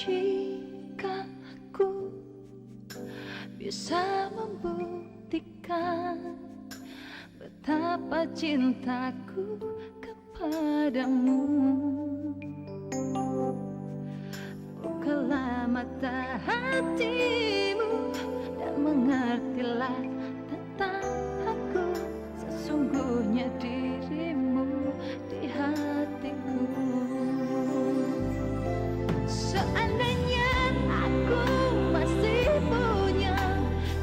jika aku bisa membuktikan betapa cintaku kepadamu. Bukalah mata hatimu dan mengertilah tentang aku, sesungguhnya dirimu di hatiku. Seandainya aku masih punya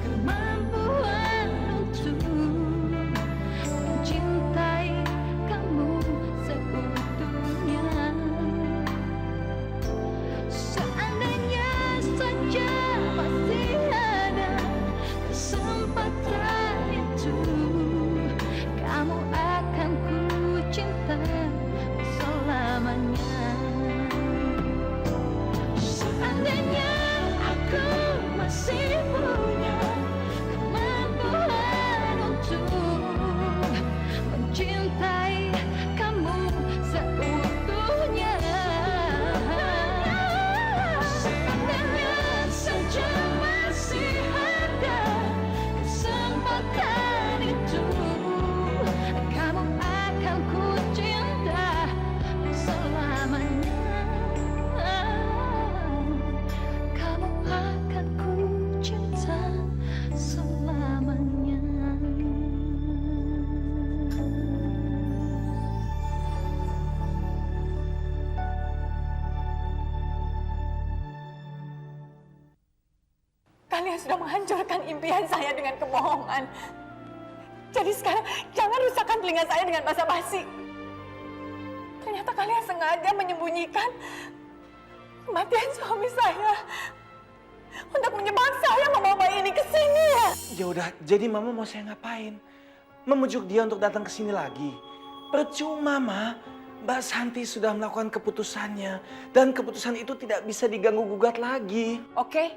kemampuan untuk mencintai kamu seutuhnya, seandainya saja masih ada kesempatan itu, kamu akan ku cinta selamanya. Seandainya aku masih punya kemampuan untuk mencintai kamu seutuhnya, seandainya saja masih ada kesempatan itu, kamu akan ku cinta selamanya. Kamu akan ku cinta selamanya. Kalian sudah menghancurkan impian saya dengan kebohongan. Jadi sekarang jangan rusakkan telinga saya dengan basa-basi. Ternyata kalian sengaja menyembunyikan kematian suami saya untuk menyebabkan saya membawa bayi ini ke sini ya. Ya udah, jadi mama mau saya ngapain? Memujuk dia untuk datang ke sini lagi? Percuma, Ma. Mbak Santi sudah melakukan keputusannya dan keputusan itu tidak bisa diganggu-gugat lagi. Oke,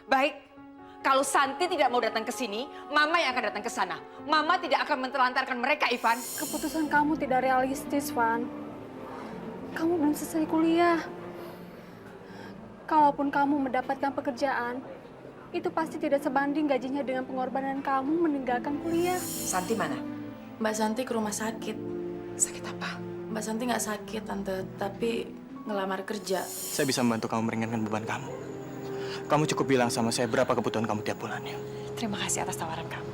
baik. Kalau Santi tidak mau datang ke sini, Mama yang akan datang ke sana. Mama tidak akan mentelantarkan mereka, Ivan. Keputusan kamu tidak realistis, Van. Kamu belum selesai kuliah. Kalaupun kamu mendapatkan pekerjaan, itu pasti tidak sebanding gajinya dengan pengorbanan kamu meninggalkan kuliah. Santi mana? Mbak Santi ke rumah sakit. Sakit apa? Mbak Santi nggak sakit, Tante, tapi ngelamar kerja. Saya bisa membantu kamu meringankan beban kamu. Kamu cukup bilang sama saya berapa kebutuhan kamu tiap bulannya. Terima kasih atas tawaran kamu.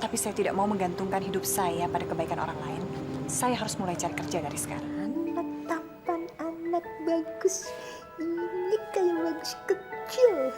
Tapi saya tidak mau menggantungkan hidup saya pada kebaikan orang lain. Saya harus mulai cari kerja dari sekarang. Anak tampan, anak bagus. Ini kayak bagus kecil.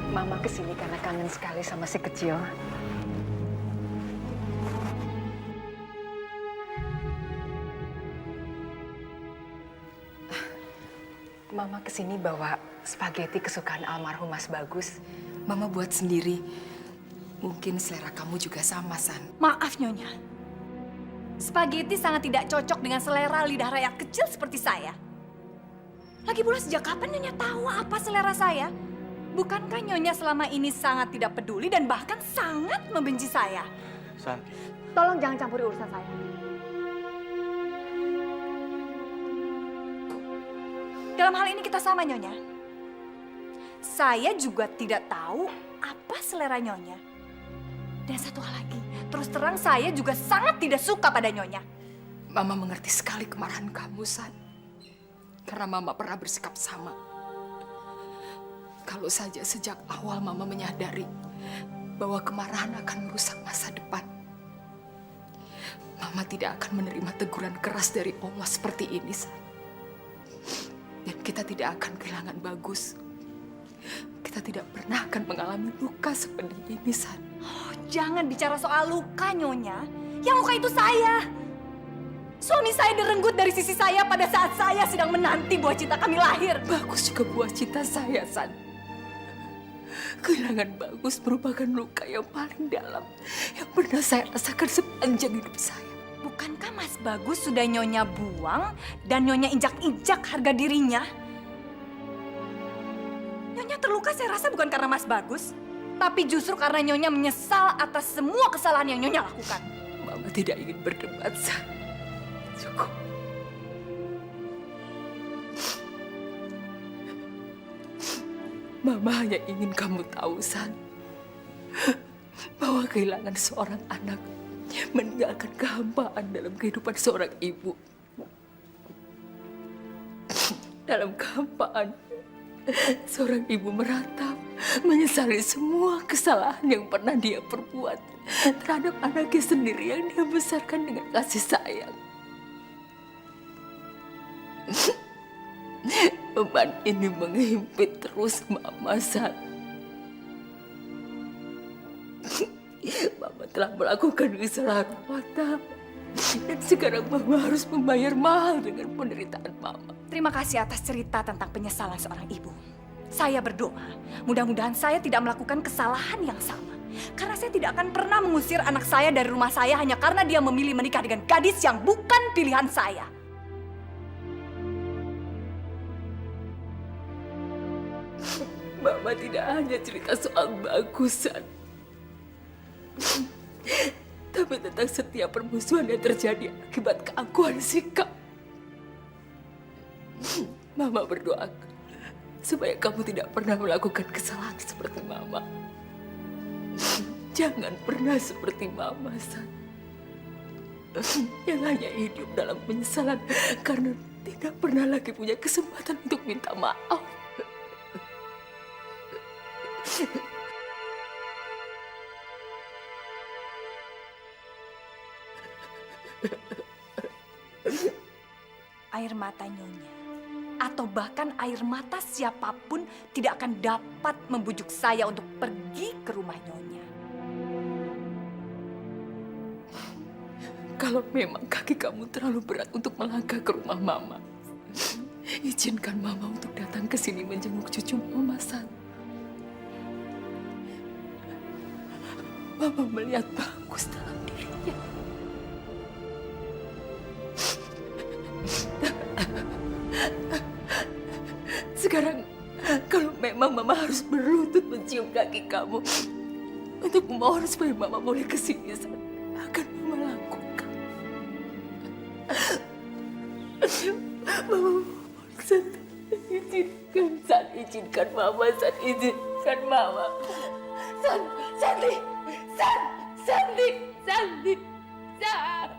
Mama kesini karena kangen sekali sama si kecil. Mama kesini bawa spaghetti kesukaan almarhum Mas Bagus. Mama buat sendiri. Mungkin selera kamu juga sama, San. Maaf, Nyonya. Spaghetti sangat tidak cocok dengan selera lidah rakyat kecil seperti saya. Lagi pula sejak kapan Nyonya tahu apa selera saya? Bukankah Nyonya selama ini sangat tidak peduli dan bahkan sangat membenci saya? Santi. Tolong jangan campuri urusan saya. Dalam hal ini kita sama, Nyonya. Saya juga tidak tahu apa selera Nyonya. Dan satu hal lagi, terus terang saya juga sangat tidak suka pada Nyonya. Mama mengerti sekali kemarahan kamu, San. Karena Mama pernah bersikap sama. Kalau saja sejak awal Mama menyadari bahwa kemarahan akan merusak masa depan, Mama tidak akan menerima teguran keras dari Allah seperti ini, San. Dan kita tidak akan kehilangan Bagus. Kita tidak pernah akan mengalami luka seperti ini, San. Oh, jangan bicara soal luka, Nyonya. Yang luka itu saya. Suami saya direnggut dari sisi saya pada saat saya sedang menanti buah cita kami lahir. Bagus juga buah cita saya, San. Kehilangan Bagus merupakan luka yang paling dalam yang pernah saya rasakan sepanjang hidup saya. Bukankah Mas Bagus sudah Nyonya buang dan Nyonya injak-injak harga dirinya? Nyonya terluka saya rasa bukan karena Mas Bagus, tapi justru karena Nyonya menyesal atas semua kesalahan yang Nyonya lakukan. Mama tidak ingin berdebat, San. Cukup. Mama hanya ingin kamu tahu, San, bahwa kehilangan seorang anak meninggalkan kehampaan dalam kehidupan seorang ibu. Dalam kehampaan, seorang ibu meratap, menyesali semua kesalahan yang pernah dia perbuat terhadap anaknya sendiri yang dia besarkan dengan kasih sayang. Beban ini menghimpit terus Mama, San. Mama telah melakukan kesalahan fatal. Dan sekarang Mama harus membayar mahal dengan penderitaan Mama. Terima kasih atas cerita tentang penyesalan seorang ibu. Saya berdoa, mudah-mudahan saya tidak melakukan kesalahan yang sama. Karena saya tidak akan pernah mengusir anak saya dari rumah saya hanya karena dia memilih menikah dengan gadis yang bukan pilihan saya. Mama tidak hanya cerita soal Bagusan, tapi tentang setiap permusuhan yang terjadi akibat keangkuhan sikap. Mama berdoa supaya kamu tidak pernah melakukan kesalahan seperti Mama. Jangan pernah seperti Mama, San. Yang hanya hidup dalam penyesalan karena tidak pernah lagi punya kesempatan untuk minta maaf. Air mata Nyonya, atau bahkan air mata siapapun tidak akan dapat membujuk saya untuk pergi ke rumah Nyonya. Kalau memang kaki kamu terlalu berat untuk melangkah ke rumah Mama, izinkan Mama untuk datang ke sini menjenguk cucu Mama, San. Mama melihat Bagus dalam dirinya. Sekarang, kalau memang Mama harus berlutut mencium kaki kamu untuk memohon supaya Mama boleh ke sini, San, akan Mama lakukan. Mama mohon, San, izinkan Mama, San, izinkan Mama. San, Santi, San, Santi, Santi, San.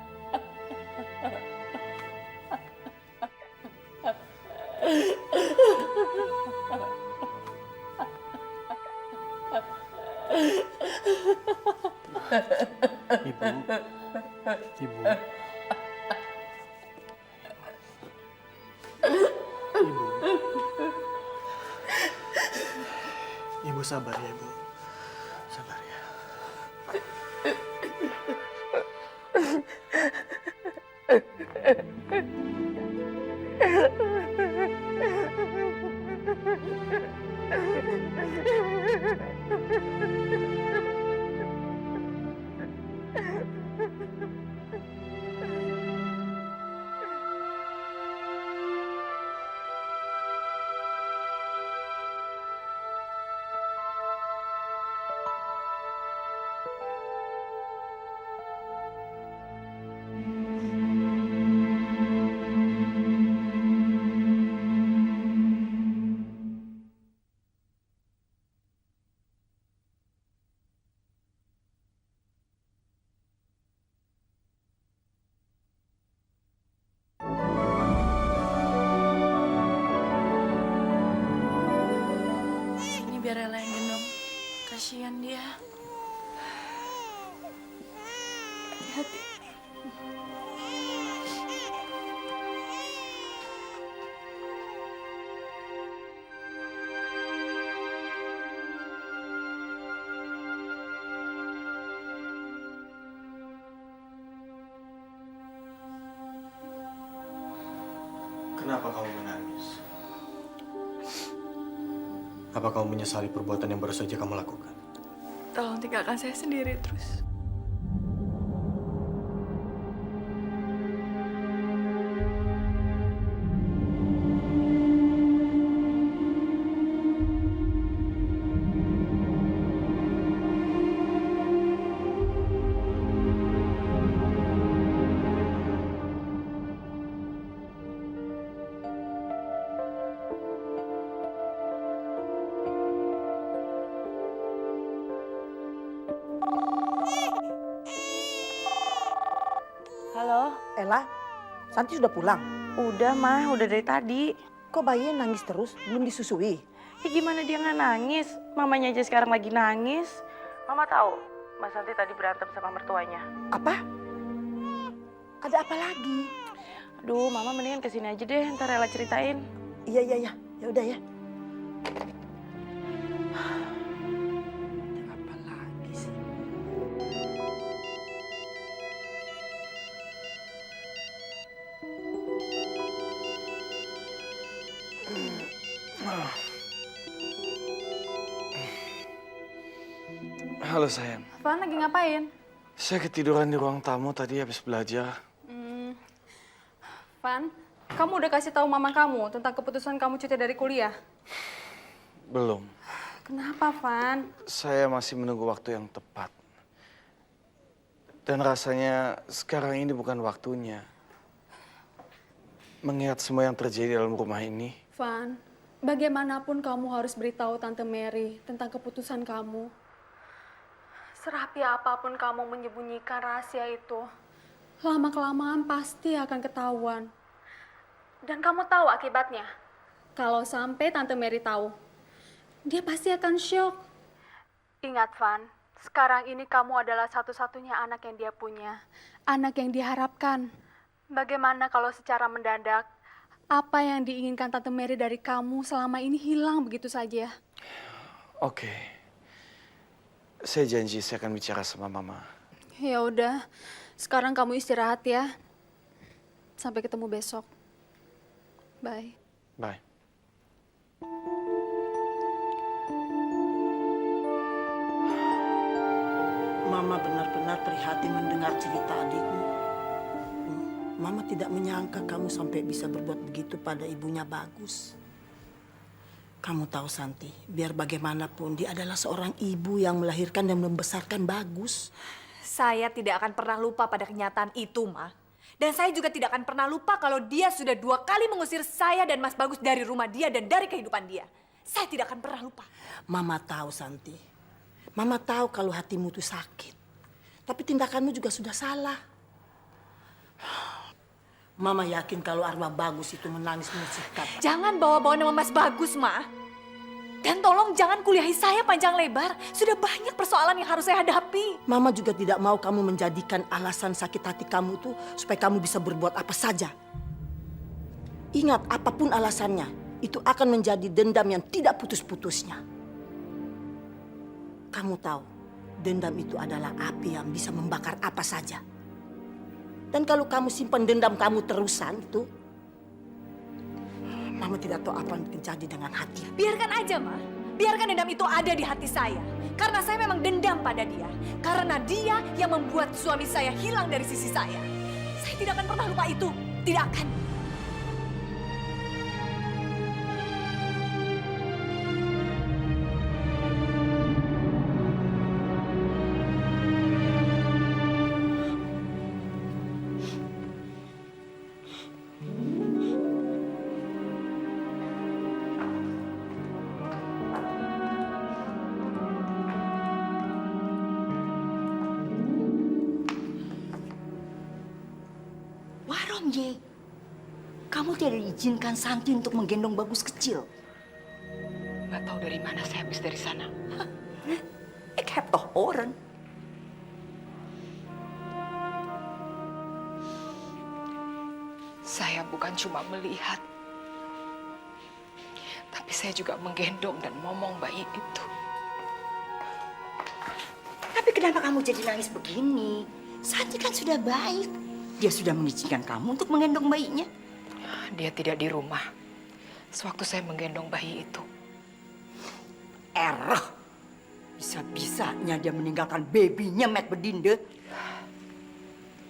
Ibu. Ibu. Ibu. Ibu sabar ya, Ibu. Sabar ya. Biar Ella yang gendong. Kasihan dia. Hati-hati. Kenapa kamu menangis? Apa kamu menyesali perbuatan yang baru saja kamu lakukan? Tolong tinggalkan saya sendiri terus. Halo, Ella, Santi sudah pulang? udah mah, udah dari tadi. Kok bayinya nangis terus, belum disusui? Ya gimana dia nggak nangis? Mamanya aja sekarang lagi nangis. Mama tahu, Mas Santi tadi berantem sama mertuanya. Apa? Ada apa lagi? Aduh, Mama mendingan kesini aja deh, ntar Ella ceritain. Iya, ya udah ya. Ada apa lagi sih? Halo sayang, Van lagi ngapain? saya ketiduran di ruang tamu tadi habis belajar. Van, kamu udah kasih tahu mama kamu tentang keputusan kamu cuti dari kuliah? Belum, Kenapa, Van? saya masih menunggu waktu yang tepat. Dan rasanya sekarang ini bukan waktunya. Mengingat semua yang terjadi dalam rumah ini. Van, bagaimanapun kamu harus beritahu Tante Mary tentang keputusan kamu. Serapi apapun kamu menyembunyikan rahasia itu, lama-kelamaan pasti akan ketahuan. Dan kamu tahu akibatnya. Kalau sampai Tante Mary tahu, dia pasti akan syok. Ingat, Van, sekarang ini kamu adalah satu-satunya anak yang dia punya. Anak yang diharapkan. Bagaimana kalau secara mendadak, apa yang diinginkan Tante Mary dari kamu selama ini hilang begitu saja? Oke. Saya janji saya akan bicara sama Mama. Ya udah, sekarang kamu istirahat ya. Sampai ketemu besok. Bye. Bye. Mama benar-benar prihatin mendengar cerita adikmu. Mama tidak menyangka kamu sampai bisa berbuat begitu pada ibunya Bagus. Kamu tahu Santi, biar bagaimanapun dia adalah seorang ibu yang melahirkan dan membesarkan Bagus. Saya tidak akan pernah lupa pada kenyataan itu, Ma. Dan saya juga tidak akan pernah lupa kalau dia sudah 2 kali mengusir saya dan Mas Bagus dari rumah dia dan dari kehidupan dia. Saya tidak akan pernah lupa. Mama tahu Santi. Mama tahu kalau hatimu itu sakit. Tapi tindakanmu juga sudah salah. Mama yakin kalau arwah Bagus itu menangis mensikap. Jangan bawa-bawa nama Mas Bagus, Ma. Dan tolong jangan kuliahi saya panjang lebar. Sudah banyak persoalan yang harus saya hadapi. Mama juga tidak mau kamu menjadikan alasan sakit hati kamu itu supaya kamu bisa berbuat apa saja. Ingat, apapun alasannya, itu akan menjadi dendam yang tidak putus-putusnya. Kamu tahu, dendam itu adalah api yang bisa membakar apa saja. Dan kalau kamu simpan dendam kamu terusan itu, Mama tidak tahu apa yang terjadi dengan hati. Biarkan aja, Ma. Biarkan dendam itu ada di hati saya. Karena saya memang dendam pada dia. Karena dia yang membuat suami saya hilang dari sisi saya. Saya tidak akan pernah lupa itu. Tidak akan. Ye, kamu tidak diizinkan Santi untuk menggendong Bagus kecil. Nggak tahu dari mana saya habis dari sana. Ik heb toch oren? Saya bukan cuma melihat, tapi saya juga menggendong dan momong bayi itu. Tapi kenapa kamu jadi nangis begini? Santi kan sudah baik. Dia sudah mengizinkan kamu untuk menggendong bayinya. Dia tidak di rumah sewaktu saya menggendong bayi itu. Erah, bisa-bisanya dia meninggalkan babynya Mat Bedinde.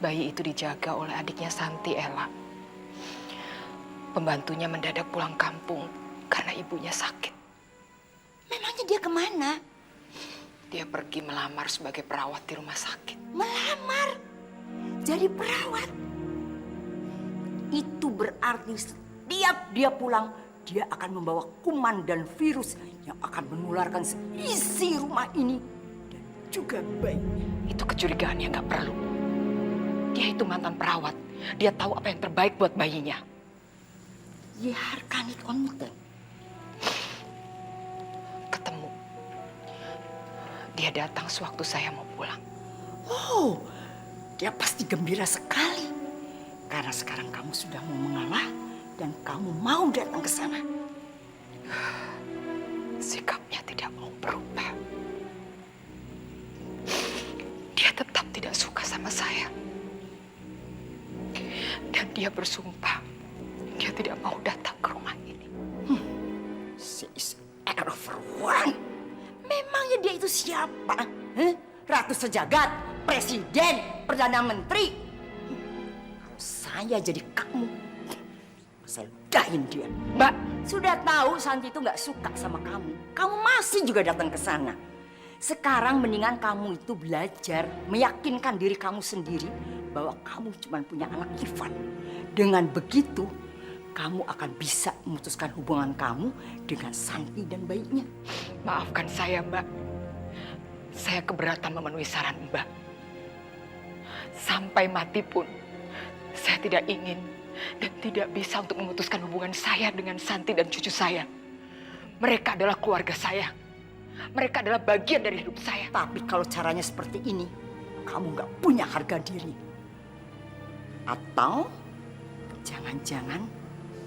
Bayi itu dijaga oleh adiknya Santi, Ella. Pembantunya mendadak pulang kampung karena ibunya sakit. Memangnya dia kemana? Dia pergi melamar sebagai perawat di rumah sakit. Melamar? Jadi perawat? Itu berarti setiap dia pulang, dia akan membawa kuman dan virus yang akan menularkan seisi rumah ini. Dan juga bayinya. Itu kecurigaan yang gak perlu. Dia itu mantan perawat. Dia tahu apa yang terbaik buat bayinya. Ya, kan itu onteng. Ketemu. Dia datang sewaktu saya mau pulang. Oh, dia pasti gembira sekali. Karena sekarang kamu sudah mau mengalah dan kamu mau datang ke sana. Sikapnya tidak mau berubah. Dia tetap tidak suka sama saya. Dan dia bersumpah dia tidak mau datang ke rumah ini. She is everyone. Memangnya dia itu siapa? Ratu sejagat, presiden, perdana menteri. Kalau saya jadi kamu, saya ludahin dia. Mbak, sudah tahu Santi itu nggak suka sama kamu. Kamu masih juga datang ke sana. Sekarang mendingan kamu itu belajar meyakinkan diri kamu sendiri bahwa kamu cuma punya anak Ivan. Dengan begitu, kamu akan bisa memutuskan hubungan kamu dengan Santi dan bayinya. Maafkan saya, Mbak. Saya keberatan memenuhi saran Mbak. Sampai mati pun, saya tidak ingin dan tidak bisa untuk memutuskan hubungan saya dengan Santi dan cucu saya. Mereka adalah keluarga saya. Mereka adalah bagian dari hidup saya. Tapi kalau caranya seperti ini, kamu nggak punya harga diri. Atau jangan-jangan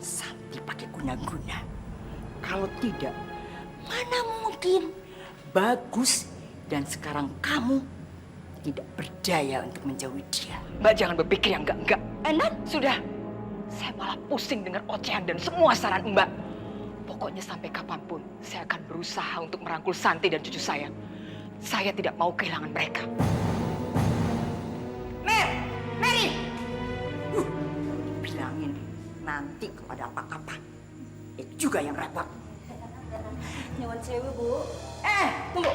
Santi pakai guna-guna. Kalau tidak, mana mungkin Bagus dan sekarang kamu tidak berdaya untuk menjauhi dia. Mbak jangan berpikir yang enggak-enggak. Enak? Sudah. Saya malah pusing dengan ocehan dan semua saran Mbak. Pokoknya sampai kapanpun saya akan berusaha untuk merangkul Santi dan cucu saya. Saya tidak mau kehilangan mereka. Mary! Bilangin nanti kalau ada apa-apa, itu juga yang repot. Nyawan sewu, Bu. Tunggu.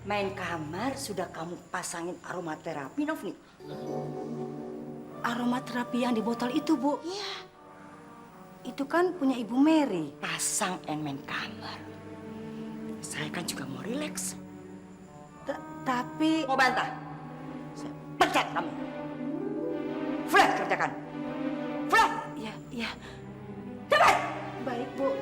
Main kamar sudah kamu pasangin aromaterapi, Novni? Aromaterapi yang di botol itu, Bu. Iya. Itu kan punya Ibu Mary. Pasang dan main kamar. Saya kan juga mau rileks. Tapi... Mau bantah? Saya pecat kamu. Flat kerjakan. Flat! Ya. Cepat! Baik, Bu.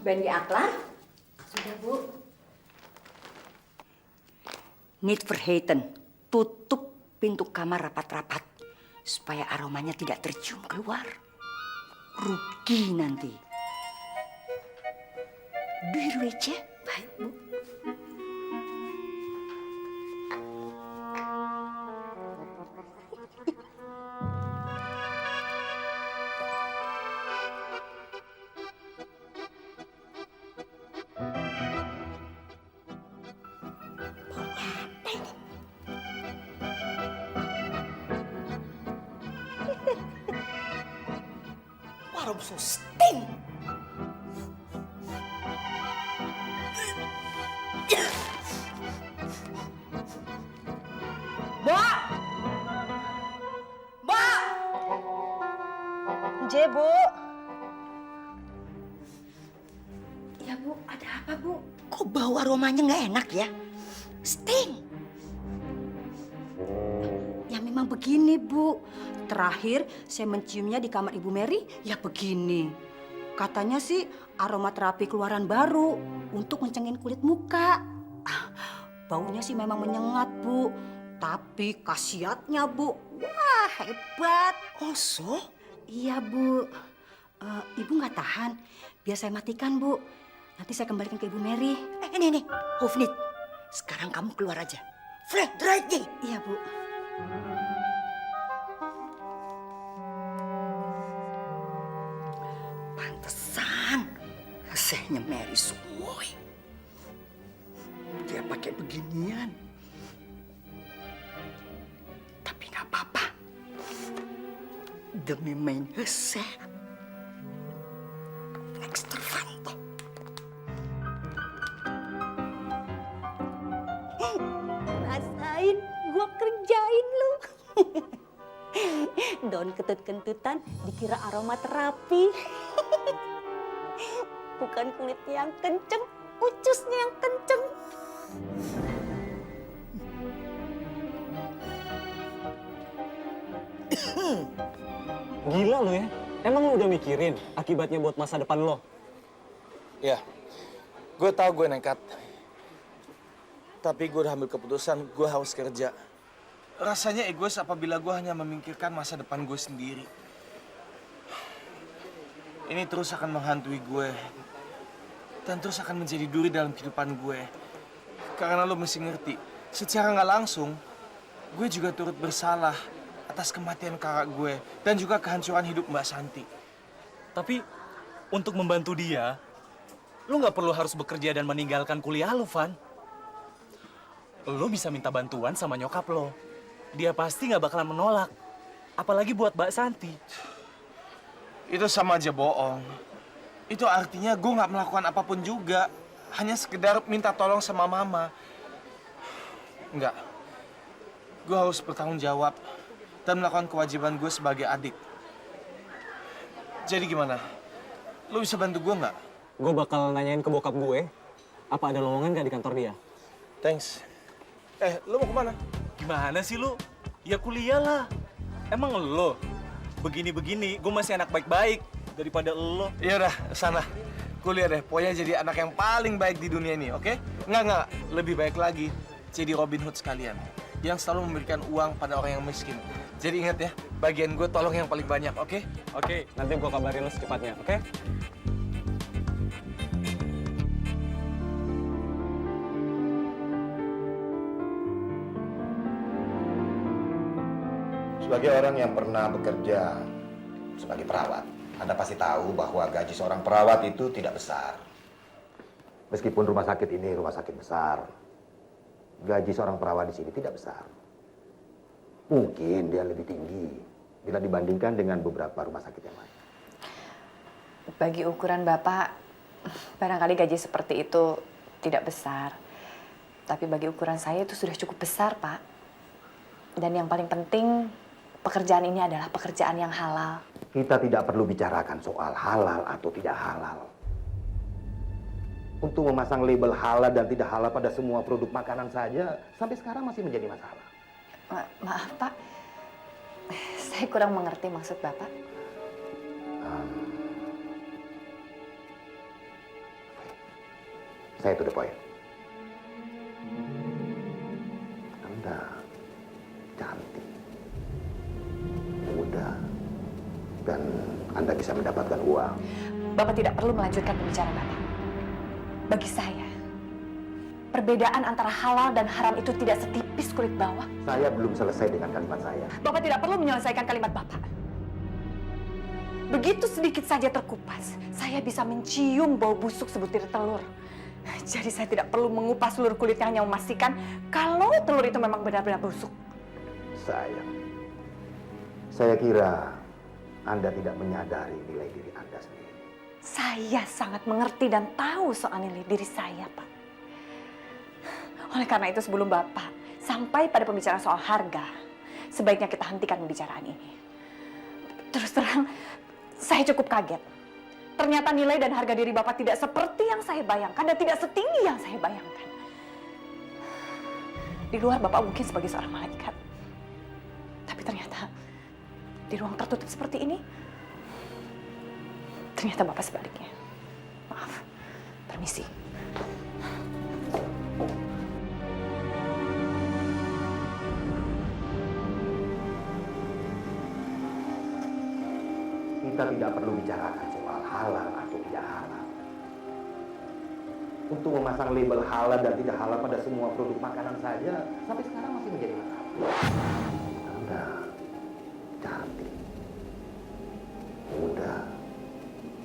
Bandi Aklar? Sudah, Bu. Need Verheiten, tutup pintu kamar rapat-rapat supaya aromanya tidak tercium keluar. Rugi nanti. Biru aja. Baik, Bu. Aroma so stink. Mbak! Mbak! Je, Bu. Ya, Bu, ada apa, Bu? Kok bau aromanya nggak enak ya? Stink. Ya memang begini, Bu. Terakhir saya menciumnya di kamar Ibu Mary, ya begini. Katanya sih aromaterapi keluaran baru untuk mencengin kulit muka. Baunya sih memang menyengat, Bu. Tapi khasiatnya, Bu, wah hebat. Oh, so? Iya, Bu. Ibu nggak tahan. Biar saya matikan, Bu. Nanti saya kembalikan ke Ibu Mary. Ini, Hufnit. Sekarang kamu keluar aja. Fred, right, Iya, Bu. Pantesan. Resehnya Mary semua. Dia pakai beginian. Tapi nggak apa-apa. Demi main reseh. Ekstravanto. Rasain, gua kerjain lu. Daun kentut-kentutan dikira aromaterapi. Bukan kulitnya yang kenceng, ucusnya yang kenceng. Gila lu ya. Emang lu udah mikirin akibatnya buat masa depan lo? Ya, gue tahu gue nekat. Tapi gue udah ambil keputusan, gue harus kerja. Rasanya egois apabila gue hanya memikirkan masa depan gue sendiri. Ini terus akan menghantui gue. Dan terus akan menjadi duri dalam kehidupan gue. Karena lo mesti ngerti, secara nggak langsung, gue juga turut bersalah atas kematian kakak gue. Dan juga kehancuran hidup Mbak Santi. Tapi untuk membantu dia, lu nggak perlu harus bekerja dan meninggalkan kuliah lu, Van. Lu bisa minta bantuan sama nyokap lo. Dia pasti nggak bakalan menolak. Apalagi buat Mbak Santi. Itu sama aja bohong. Itu artinya gue nggak melakukan apapun juga. Hanya sekedar minta tolong sama mama. Enggak. Gue harus bertanggung jawab dan melakukan kewajiban gue sebagai adik. Jadi gimana? Lo bisa bantu gue nggak? Gue bakal nanyain ke bokap gue, apa ada lowongan nggak di kantor dia? Thanks. Lo mau kemana? Gimana sih lu? Ya kuliah lah. Emang lo? Begini-begini, gue masih anak baik-baik daripada lo. Ya udah, sana. Kuliah deh. Pokoknya jadi anak yang paling baik di dunia ini, oke? Nggak. Lebih baik lagi. Jadi Robin Hood sekalian. Yang selalu memberikan uang pada orang yang miskin. Jadi ingat ya, bagian gue tolong yang paling banyak, oke? Oke, nanti gue kabarin lo secepatnya, oke? Sebagai orang yang pernah bekerja sebagai perawat, Anda pasti tahu bahwa gaji seorang perawat itu tidak besar. Meskipun rumah sakit ini rumah sakit besar, gaji seorang perawat di sini tidak besar. Mungkin dia lebih tinggi bila dibandingkan dengan beberapa rumah sakit yang lain. Bagi ukuran Bapak, barangkali gaji seperti itu tidak besar. Tapi bagi ukuran saya itu sudah cukup besar, Pak. Dan yang paling penting, pekerjaan ini adalah pekerjaan yang halal. Kita tidak perlu bicarakan soal halal atau tidak halal. Untuk memasang label halal dan tidak halal pada semua produk makanan saja, sampai sekarang masih menjadi masalah. Maaf, Pak. Saya kurang mengerti maksud Bapak. Saya to the point. Anda cantik, muda, dan Anda bisa mendapatkan uang. Bapak tidak perlu melanjutkan pembicaraan Bapak. Bagi saya, perbedaan antara halal dan haram itu tidak setipis kulit bawang. Saya belum selesai dengan kalimat saya. Bapak tidak perlu menyelesaikan kalimat Bapak. Begitu sedikit saja terkupas, saya bisa mencium bau busuk sebutir telur. Jadi saya tidak perlu mengupas seluruh kulitnya, hanya memastikan kalau telur itu memang benar-benar busuk. Saya kira Anda tidak menyadari nilai diri Anda sendiri. Saya sangat mengerti dan tahu soal nilai diri saya, Pak. Oleh karena itu sebelum Bapak sampai pada pembicaraan soal harga, sebaiknya kita hentikan pembicaraan ini. Terus terang, saya cukup kaget. Ternyata nilai dan harga diri Bapak tidak seperti yang saya bayangkan dan tidak setinggi yang saya bayangkan. Di luar Bapak mungkin sebagai seorang malaikat. Tapi ternyata di ruang tertutup seperti ini, ternyata Bapak sebaliknya. permisi. Kita tidak perlu bicarakan soal halal atau tidak halal. Untuk memasang label halal dan tidak halal pada semua produk makanan saja, sampai sekarang masih menjadi masalah. Anda cantik, muda,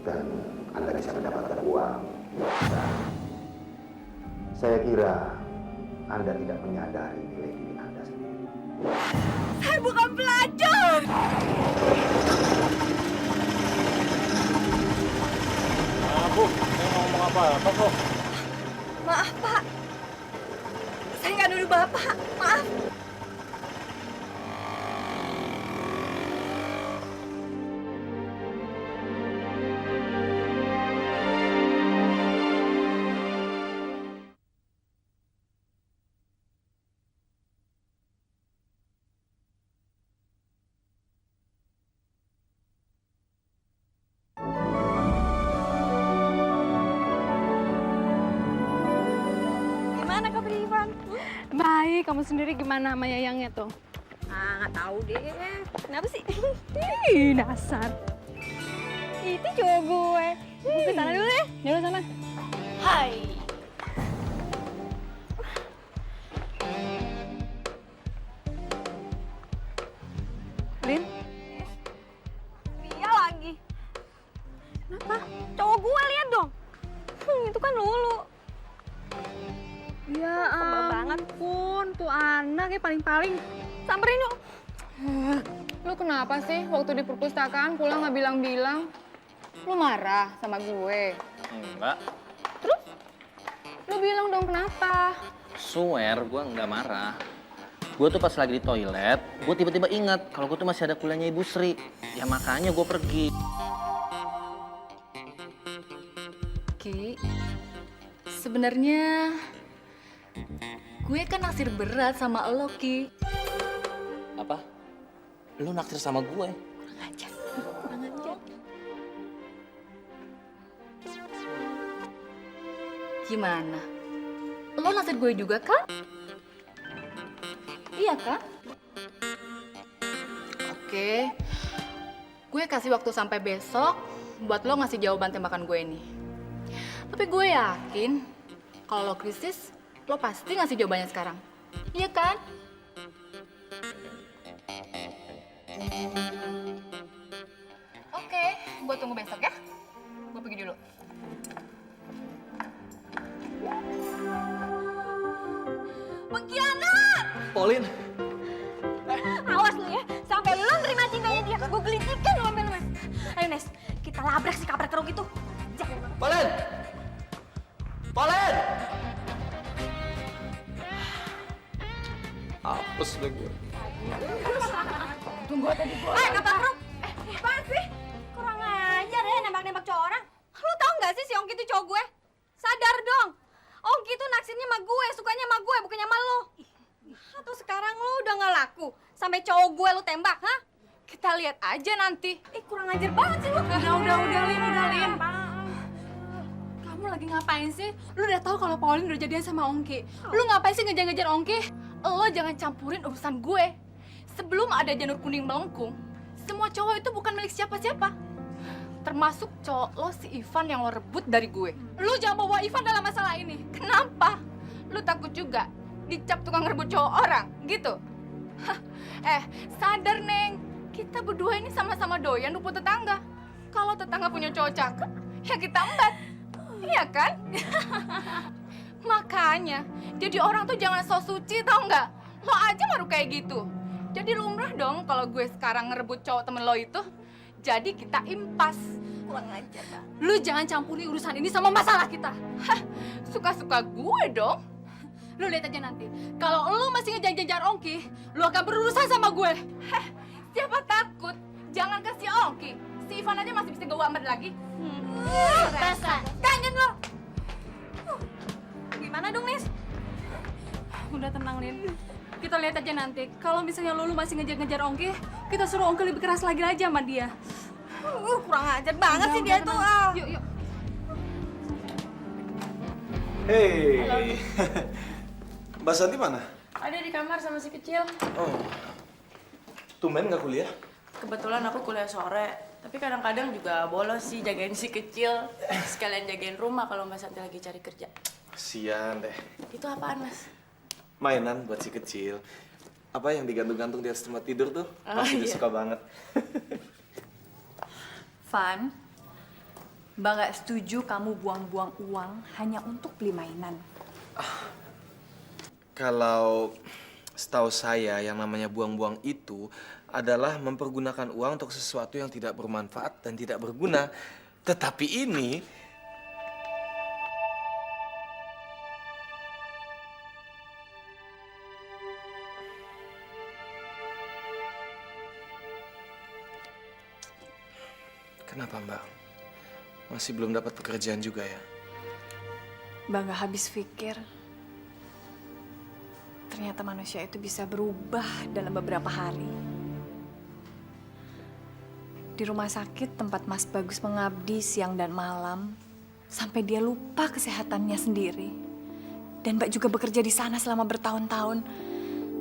dan Anda bisa mendapatkan uang. Dan saya kira Anda tidak menyadari nilai diri Anda sendiri. Saya bukan pelajar! Bu, saya mau ngomong apa kok? Maaf, Pak. Saya nggak nuduh Bapak. Maaf. Gimana kabar Ivan? Baik, kamu sendiri gimana sama Yayangnya tuh? Ah, nggak tahu deh. Kenapa sih? Ih, dasar. Itu cowok gue. Gue ke sana dulu deh. Dulu sana. Hai. Lin, Dia lagi. Kenapa? Cowok gue lihat dong. Itu kan Lulu. ya Sebel banget. ampun, tuh anak ya paling-paling. Samperin yuk. Lu kenapa sih waktu di perpustakaan pulang nggak bilang-bilang? Lu marah sama gue? Enggak, Terus? Lu bilang dong kenapa? swear gue nggak marah. Gue tuh pas lagi di toilet, gue tiba-tiba ingat kalau gue tuh masih ada kuliahnya Ibu Sri. Ya makanya gue pergi. Ki, sebenarnya gue kan naksir berat sama lo, Ki. Apa? Lu naksir sama gue? Kurang ajar, kurang ajar. Gimana? Lo naksir gue juga kan? Iya kan? Oke, gue kasih waktu sampai besok buat lo ngasih jawaban tembakan gue ini. Tapi gue yakin kalau lo krisis, lo pasti ngasih jawabannya sekarang. Iya kan? Oke, gue tunggu besok ya. Gue pergi dulu. Pengkhianat! Pauline, Awas lu ya, sampai lu nerima cintanya dia, gue gelitikan lu sampai lemes. Ayo Nes, kita labrak si kampret keruk itu. Jangan. Pauline! Pauline! Apes deh gue. Tunggu tadi gue. Kampret keruk. Apaan sih? Kurang ajar ya nembak-nembak cowok orang. Lu tau gak sih si Ongki itu cowok gue? Sadar dong. Ongki itu naksirnya sama gue, sukanya sama gue, bukannya sama lu. Atau sekarang lu udah gak laku sampai cowok gue lu tembak, hah? Kita lihat aja nanti. Kurang ajar banget sih lu. Udah, Lin. Kamu lagi ngapain sih? Lu udah tahu kalau Pauline udah jadian sama Ongki. Lu ngapain sih ngejar-ngejar Ongki? Lo jangan campurin urusan gue. Sebelum ada janur kuning melengkung, semua cowok itu bukan milik siapa-siapa. Termasuk cowok lo si Ivan yang lo rebut dari gue. Lu jangan bawa Ivan dalam masalah ini. Kenapa? Lu takut juga dicap tukang rebut cowok orang, gitu? Hah, sadar, Neng. Kita berdua ini sama-sama doyan rumput tetangga. Kalau tetangga punya cowok cakep, ya kita embat. Iya kan? Makanya, jadi orang tuh jangan so suci, tau nggak? Lo aja baru kayak gitu. Jadi lumrah dong kalau gue sekarang ngerebut cowok temen lo itu. Jadi kita impas. Kurang ajar, Kak. Lu jangan campuri urusan ini sama masalah kita. Hah, suka-suka gue dong. Lu lihat aja nanti. Kalau lu masih ngejar-ngejar Ongki, lu akan berurusan sama gue. Heh, siapa takut? Jangan kasih Ongki. Si Ivan aja masih bisa gue amat lagi. Rasa. Kangen lo. Gimana dong, Nis? Udah tenang, Lin. Kita lihat aja nanti. Kalau misalnya lu masih ngejar-ngejar Ongki, kita suruh Ongki lebih keras lagi aja sama dia. Kurang ajar banget sih dia tuh. Yuk. Hey. Mbak Santi mana? Ada di kamar sama si kecil. Oh. Tumben nggak kuliah? Kebetulan aku kuliah sore, tapi kadang-kadang juga bolos sih jagain si kecil. Sekalian jagain rumah kalau Mbak Santi lagi cari kerja. Sian deh. Itu apaan, Mas? Mainan buat si kecil. Apa yang digantung-gantung di atas tempat tidur tuh? Pasti dia suka banget. Van, Mbak nggak setuju kamu buang-buang uang hanya untuk beli mainan. Kalau setahu saya yang namanya buang-buang itu adalah mempergunakan uang untuk sesuatu yang tidak bermanfaat dan tidak berguna. Tetapi ini kenapa, Mbak? Masih belum dapat pekerjaan juga ya? Mbak nggak habis pikir. Ternyata manusia itu bisa berubah dalam beberapa hari. Di rumah sakit tempat Mas Bagus mengabdi siang dan malam, sampai dia lupa kesehatannya sendiri. Dan Mbak juga bekerja di sana selama bertahun-tahun.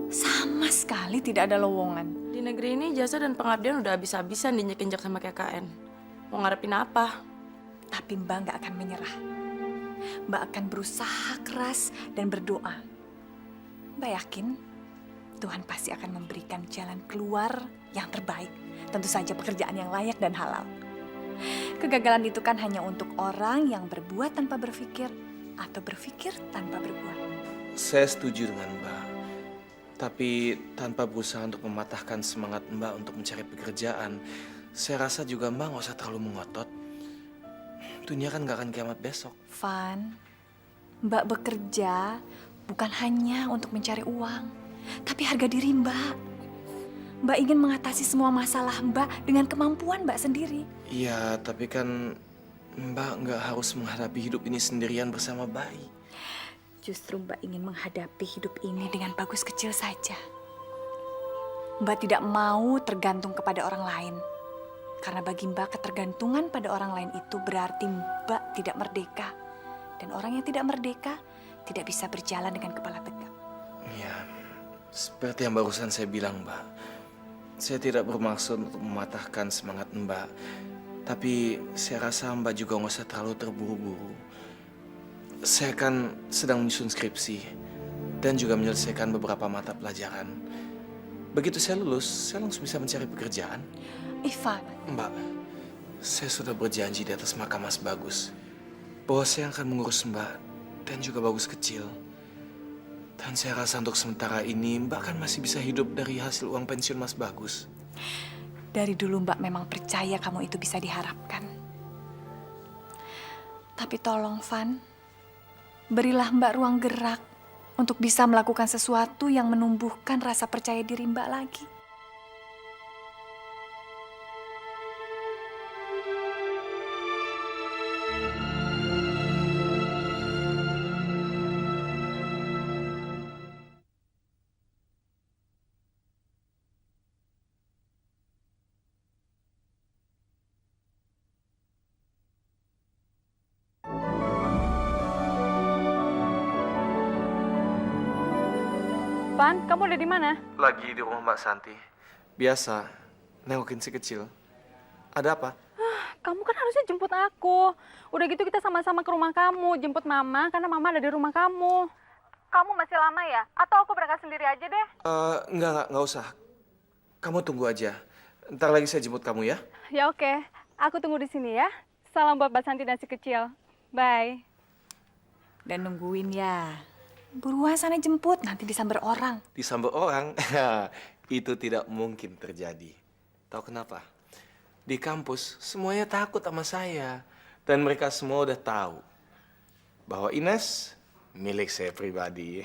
Sama sekali tidak ada lowongan. Di negeri ini jasa dan pengabdian udah habis-habisan diinjek-injek sama KKN. Mau ngarepin apa? Tapi Mbak nggak akan menyerah. Mbak akan berusaha keras dan berdoa. Mbak yakin Tuhan pasti akan memberikan jalan keluar yang terbaik. Tentu saja pekerjaan yang layak dan halal. Kegagalan itu kan hanya untuk orang yang berbuat tanpa berpikir atau berpikir tanpa berbuat. Saya setuju dengan Mbak. Tapi tanpa berusaha untuk mematahkan semangat Mbak untuk mencari pekerjaan, saya rasa juga Mbak nggak usah terlalu mengotot. Dunia kan nggak akan kiamat besok. Van, Mbak bekerja bukan hanya untuk mencari uang, tapi harga diri Mbak. Mbak ingin mengatasi semua masalah Mbak dengan kemampuan Mbak sendiri. Iya, tapi kan Mbak nggak harus menghadapi hidup ini sendirian bersama bayi. Justru Mbak ingin menghadapi hidup ini dengan Bagus kecil saja. Mbak tidak mau tergantung kepada orang lain. Karena bagi Mbak ketergantungan pada orang lain itu berarti Mbak tidak merdeka. Dan orang yang tidak merdeka tidak bisa berjalan dengan kepala tegak. Iya, seperti yang barusan saya bilang, Mbak. Saya tidak bermaksud untuk mematahkan semangat Mbak. Tapi saya rasa Mbak juga nggak usah terlalu terburu-buru. Saya kan sedang menyusun skripsi dan juga menyelesaikan beberapa mata pelajaran. Begitu saya lulus, saya langsung bisa mencari pekerjaan. Ivan. Mbak, saya sudah berjanji di atas makam Mas Bagus bahwa saya akan mengurus Mbak dan juga Bagus kecil. Dan saya rasa untuk sementara ini Mbak kan masih bisa hidup dari hasil uang pensiun Mas Bagus. Dari dulu Mbak memang percaya kamu itu bisa diharapkan. Tapi tolong Van, berilah Mbak ruang gerak untuk bisa melakukan sesuatu yang menumbuhkan rasa percaya diri Mbak lagi. Van, kamu udah di mana? Lagi di rumah Mbak Santi. Biasa, nengokin si kecil. Ada apa? Kamu kan harusnya jemput aku. Udah gitu kita sama-sama ke rumah kamu, jemput Mama karena Mama ada di rumah kamu. Kamu masih lama ya? Atau aku berangkat sendiri aja deh? Enggak usah. Kamu tunggu aja. Ntar lagi saya jemput kamu ya. Ya oke, aku tunggu di sini ya. Salam buat Mbak Santi dan si kecil. Bye. Dan nungguin ya. Buruan sana jemput, nanti disamber orang. Disamber orang? Itu tidak mungkin terjadi. Tahu kenapa? Di kampus semuanya takut sama saya. Dan mereka semua udah tahu bahwa Ines milik saya pribadi.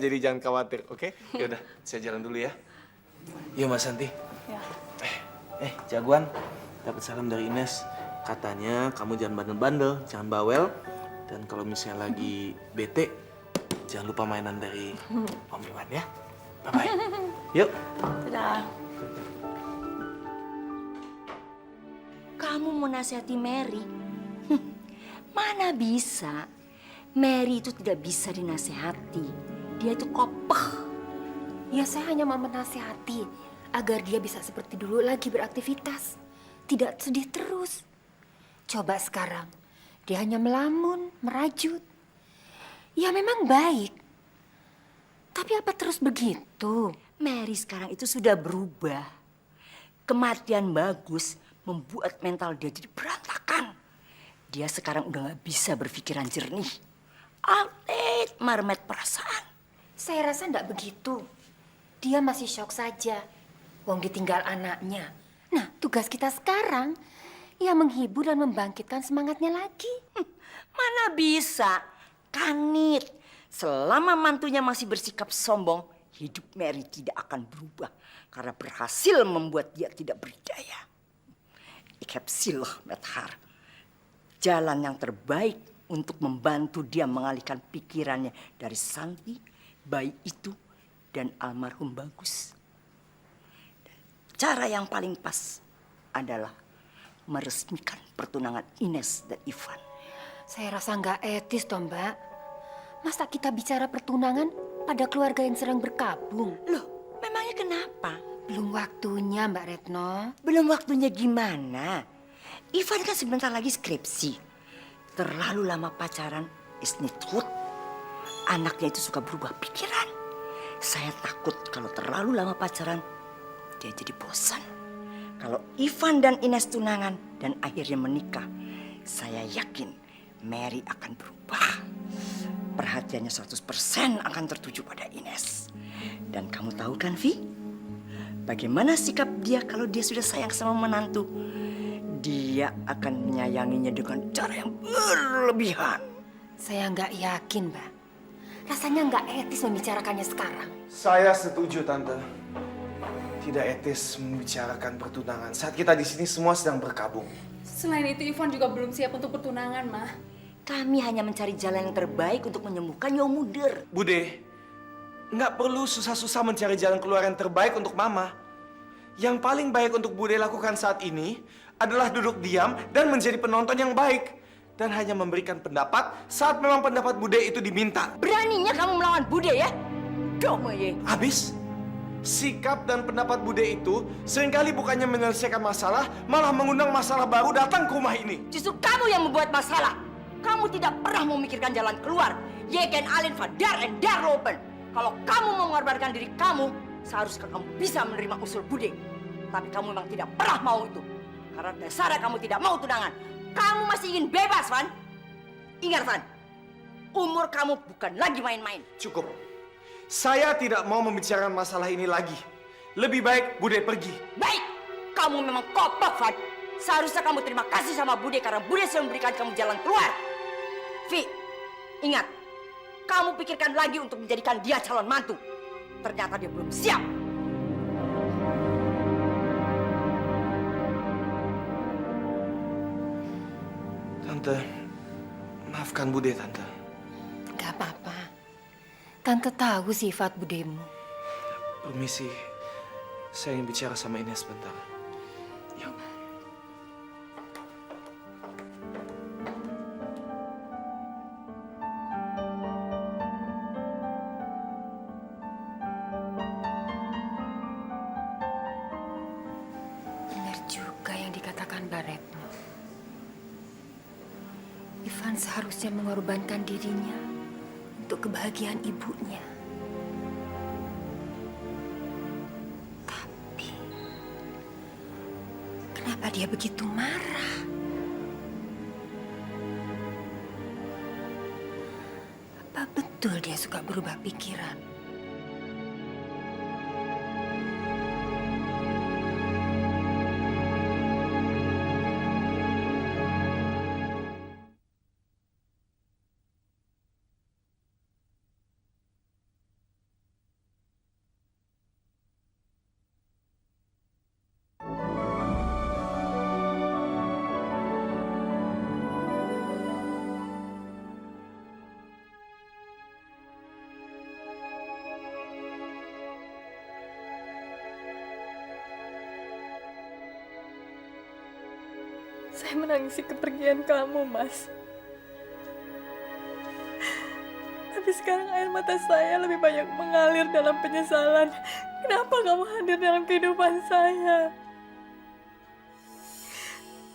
Jadi jangan khawatir, oke? Yaudah, saya jalan dulu ya. Yuk Mas Santi. Ya. Jagoan, dapat salam dari Ines. Katanya kamu jangan bandel-bandel, jangan bawel. Dan kalau misalnya lagi bete, jangan lupa mainan dari Om Iwan ya. Bye-bye. Yuk. Dadah. Kamu mau nasihati Mary? Mana bisa? Mary itu tidak bisa dinasehati. Dia itu kokoh. Ya saya hanya mau menasihati agar dia bisa seperti dulu lagi beraktivitas. Tidak sedih terus. Coba sekarang, dia hanya melamun, merajut. Ya memang baik. Tapi apa terus begitu? Mary sekarang itu sudah berubah. Kematian Bagus membuat mental dia jadi berantakan. Dia sekarang udah gak bisa berpikiran jernih. Outlet marmet perasaan. Saya rasa enggak begitu. Dia masih syok saja. Wong ditinggal anaknya. Nah, tugas kita sekarang ya menghibur dan membangkitkan semangatnya lagi. Mana bisa? Kanit. Selama mantunya masih bersikap sombong, hidup Mary tidak akan berubah karena berhasil membuat dia tidak berdaya. Ik heb zielig met haar. Jalan yang terbaik untuk membantu dia mengalihkan pikirannya dari Santi, bayi itu, dan almarhum Bagus. Cara yang paling pas adalah meresmikan pertunangan Ines dan Ivan. Saya rasa nggak etis toh, Mbak. Masa kita bicara pertunangan pada keluarga yang sedang berkabung? Loh, memangnya kenapa? Belum waktunya, Mbak Retno. Belum waktunya gimana? Ivan kan sebentar lagi skripsi. Terlalu lama pacaran is not good. Anaknya itu suka berubah pikiran. Saya takut kalau terlalu lama pacaran, dia jadi bosan. Kalau Ivan dan Ines tunangan dan akhirnya menikah, saya yakin Mary akan berubah. Perhatiannya 100% akan tertuju pada Ines. Dan kamu tahu kan, Vi? Bagaimana sikap dia kalau dia sudah sayang sama menantu? Dia akan menyayanginya dengan cara yang berlebihan. Saya nggak yakin, Mbak. Rasanya nggak etis membicarakannya sekarang. Saya setuju, Tante. Tidak etis membicarakan pertunangan saat kita di sini semua sedang berkabung. Selain itu, Ivan juga belum siap untuk pertunangan, Ma. Kami hanya mencari jalan yang terbaik untuk menyembuhkan Yomuder. Bude, nggak perlu susah-susah mencari jalan keluar yang terbaik untuk Mama. Yang paling baik untuk Bude lakukan saat ini adalah duduk diam dan menjadi penonton yang baik. Dan hanya memberikan pendapat saat memang pendapat Bude itu diminta. Beraninya kamu melawan Bude ya? Domoye. Habis? Sikap dan pendapat Bude itu seringkali bukannya menyelesaikan masalah, malah mengundang masalah baru datang ke rumah ini. Justru kamu yang membuat masalah. Kamu tidak pernah memikirkan jalan keluar. Je kan alleen van daar en daar lopen. Kalau kamu mau mengorbankan diri kamu, seharusnya kamu bisa menerima usul Bude. Tapi kamu memang tidak pernah mau itu. Karena dasarnya kamu tidak mau tunangan. Kamu masih ingin bebas, Van. Ingat, Van. Umur kamu bukan lagi main-main. Cukup. Saya tidak mau membicarakan masalah ini lagi. Lebih baik Bude pergi. Baik. Kamu memang kopak, Van. Seharusnya kamu terima kasih sama Bude karena Bude sudah memberikan kamu jalan keluar. Vi, ingat. Kamu pikirkan lagi untuk menjadikan dia calon mantu. Ternyata dia belum siap. Tante, maafkan Bude, Tante. Gak apa-apa. Tante tahu sifat budemu. Permisi, saya ingin bicara sama Ines sebentar. Yuk. Benar juga yang dikatakan Mbak Retno. Ivan seharusnya mengorbankan dirinya untuk kebahagiaan ibunya. Tapi, kenapa dia begitu marah? Apa betul dia suka berubah pikiran? Saya menangisi kepergian kamu, Mas. Tapi sekarang air mata saya lebih banyak mengalir dalam penyesalan. Kenapa kamu hadir dalam kehidupan saya?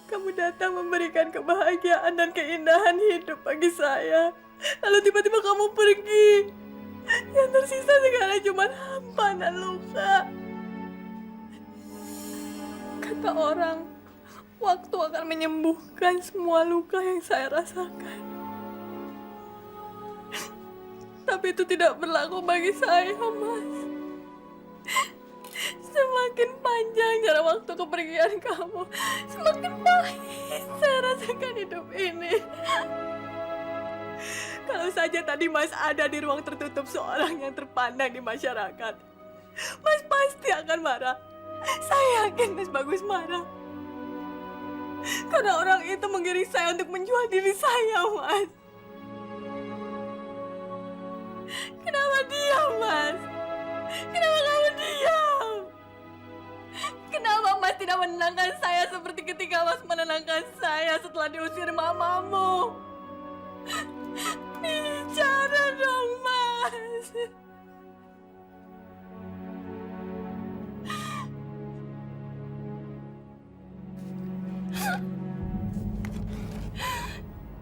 Kamu datang memberikan kebahagiaan dan keindahan hidup bagi saya. Lalu tiba-tiba kamu pergi. Yang tersisa sekarang cuma hampa dan luka. Kata orang, waktu akan menyembuhkan semua luka yang saya rasakan. Tapi itu tidak berlaku bagi saya, Mas. Semakin panjang jarak waktu kepergian kamu, semakin pahit saya rasakan hidup ini. Kalau saja tadi Mas ada di ruang tertutup seorang yang terpandang di masyarakat, Mas pasti akan marah. Saya yakin Mas Bagus marah. Karena orang itu menggiring saya untuk menjual diri saya, Mas. Kenapa diam, Mas? Kenapa kamu diam? Kenapa Mas tidak menenangkan saya seperti ketika Mas menenangkan saya setelah diusir mamamu? Bicara dong, Mas.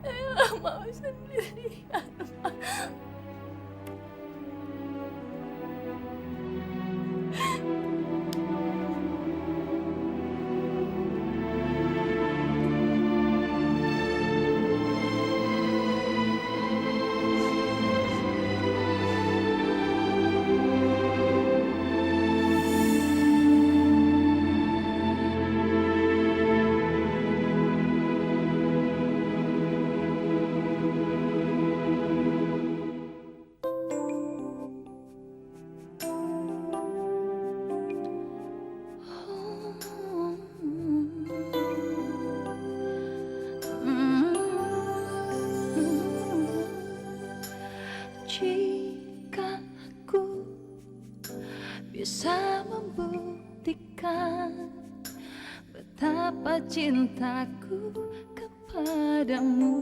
Nggak mau sendirian, Mas. Jika aku bisa membuktikan betapa cintaku kepadamu,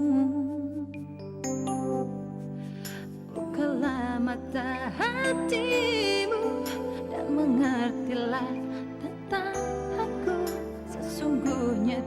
bukalah mata hatimu dan mengertilah tentang aku sesungguhnya.